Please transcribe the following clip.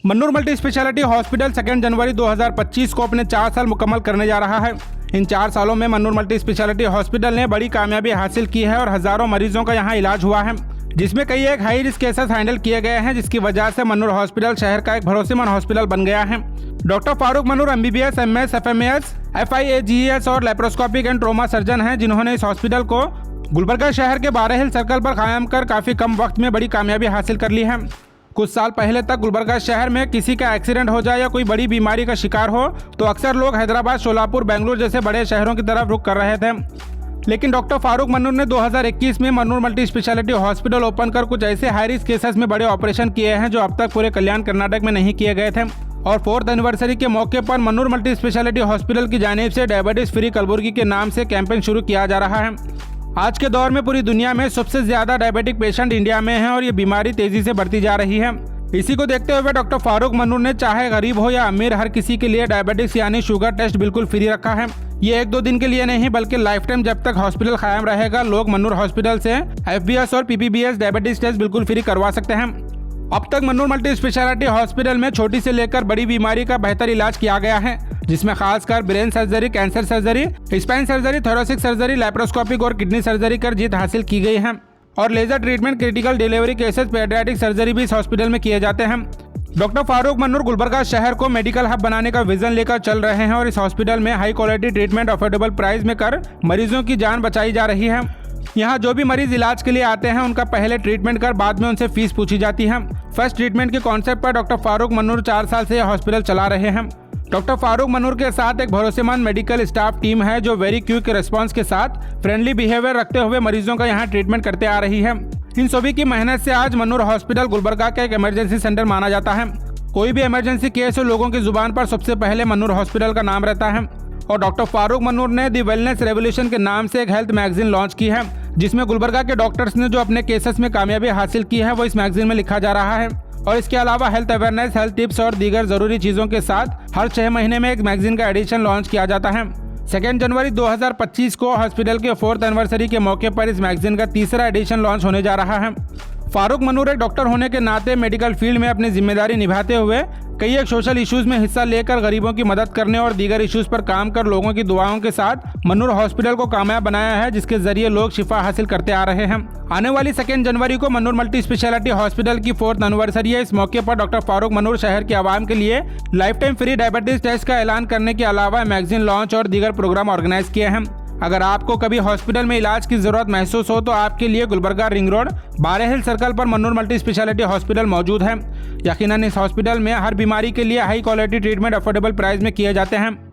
Mannur multi speciality hospital 2 जनवरी 2025 को अपने 4 साल मुकम्मल करने जा रहा है। इन 4 सालों में मन्नूर मल्टी स्पेशलिटी हॉस्पिटल ने बड़ी कामयाबी हासिल की है और हजारों मरीजों का यहाँ इलाज हुआ है, जिसमें कई एक हाई रिस्क केसेस हैंडल किए गए हैं, जिसकी वजह से मन्नूर हॉस्पिटल शहर का एक भरोसेमंद हॉस्पिटल बन गया है। Doctor Farooq Mannur MBBS, MS, FMAS, FIA, और लेप्रोस्कोपिक एंड ट्रोमा सर्जन हैं, जिन्होंने इस हॉस्पिटल को गुलबर्गा शहर के 12 हिल सर्कल पर कायम कर काफी कम वक्त में बड़ी कामयाबी हासिल कर ली है। कुछ साल पहले तक गुलबर्गा शहर में किसी का एक्सीडेंट हो जाए या कोई बड़ी बीमारी का शिकार हो तो अक्सर लोग हैदराबाद, शोलापुर, बेंगलुरु जैसे बड़े शहरों की तरफ रुख कर रहे थे। लेकिन डॉक्टर फारूक मन्नूर ने 2021 में Mannur multi speciality hospital open कर कुछ ऐसे हाई रिस्क केसेस में बड़े ऑपरेशन किए हैं जो अब तक पूरे कल्याण कर्नाटक में नहीं किए गए थे। और 4th एनिवर्सरी के मौके पर मन्नूर मल्टी स्पेशलिटी हॉस्पिटल की जानिब से डायबिटीज फ्री कलबुर्गी के नाम से कैंपेन शुरू किया जा रहा है। आज के दौर में पूरी दुनिया में सबसे ज्यादा डायबिटिक पेशेंट इंडिया में है और ये बीमारी तेजी से बढ़ती जा रही है। इसी को देखते हुए डॉक्टर फारूक मन्नूर ने चाहे गरीब हो या अमीर, हर किसी के लिए डायबिटिक्स यानी शुगर टेस्ट बिल्कुल फ्री रखा है। ये 1-2 दिन के लिए नहीं बल्कि लाइफ टाइम जब तक हॉस्पिटल कायम रहेगा, लोग मन्नूर हॉस्पिटल से FBS और PPBS डायबिटिक्स टेस्ट बिल्कुल फ्री करवा सकते हैं। अब तक मन्नूर मल्टी स्पेशलिटी हॉस्पिटल में छोटी से लेकर बड़ी बीमारी का बेहतर इलाज किया गया है, जिसमें खासकर brain surgery, cancer surgery, spine surgery, thoracic surgery, laparoscopic और किडनी सर्जरी कर जीत हासिल की गई है। और laser treatment, critical delivery cases, paediatric surgery भी इस हॉस्पिटल में किए जाते हैं। डॉक्टर फारूक मन्नूर गुलबर्गा शहर को मेडिकल हब बनाने का विजन लेकर चल रहे हैं और इस हॉस्पिटल में high quality treatment affordable price में कर मरीजों की जान बचाई जा रही है। यहाँ जो भी मरीज इलाज के लिए आते हैं उनका पहले ट्रीटमेंट कर बाद में उनसे फीस पूछी जाती है। फर्स्ट ट्रीटमेंट के कॉन्सेप्ट पर डॉक्टर फारूक मन्नूर 4 साल से यह हॉस्पिटल चला रहे हैं। डॉक्टर फारूक मन्नूर के साथ एक भरोसेमंद मेडिकल स्टाफ टीम है जो वेरी क्विक रिस्पांस के साथ फ्रेंडली बिहेवियर रखते हुए मरीजों का यहाँ ट्रीटमेंट करते आ रही है। इन सभी की मेहनत से आज मन्नूर हॉस्पिटल गुलबर्गा का एक इमरजेंसी सेंटर माना जाता है। कोई भी इमरजेंसी केस हो, लोगों की जुबान पर सबसे पहले मन्नूर हॉस्पिटल का नाम रहता है। और डॉक्टर फारूक मन्नूर ने दी वेलनेस रेवोल्यूशन के नाम से एक हेल्थ मैगजीन लॉन्च की है, जिसमें गुलबर्गा के डॉक्टर्स ने जो अपने केसेस में कामयाबी हासिल की है वो इस मैगजीन में लिखा जा रहा है। और इसके अलावा हेल्थ अवेयरनेस, हेल्थ टिप्स और दीगर जरूरी चीजों के साथ हर 6 महीने में एक मैगजीन का एडिशन लॉन्च किया जाता है। 2 जनवरी 2025 को हॉस्पिटल के 4th एनिवर्सरी के मौके पर इस मैगजीन का तीसरा एडिशन लॉन्च होने जा रहा है। फारूक मन्नूर एक डॉक्टर होने के नाते मेडिकल फील्ड में अपनी जिम्मेदारी निभाते हुए कई एक सोशल इश्यूज में हिस्सा लेकर गरीबों की मदद करने और दीगर इश्यूज पर काम कर लोगों की दुआओं के साथ मन्नूर हॉस्पिटल को कामयाब बनाया है, जिसके जरिए लोग शिफा हासिल करते आ रहे हैं। आने वाली 2 जनवरी को मन्नूर मल्टी स्पेशलिटी हॉस्पिटल की 4th एनिवर्सरी है। इस मौके पर डॉक्टर फारूक मन्नूर शहर के आवाम के लिए life time free diabetes test का ऐलान करने के अलावा मैगजीन लॉन्च और दीगर प्रोग्राम ऑर्गेनाइज किए हैं। अगर आपको कभी हॉस्पिटल में इलाज की जरूरत महसूस हो तो आपके लिए गुलबर्गा रिंग रोड 12 हिल सर्कल पर मन्नूर मल्टी स्पेशलिटी हॉस्पिटल मौजूद है। यकीनन इस हॉस्पिटल में हर बीमारी के लिए high quality treatment affordable price में किए जाते हैं।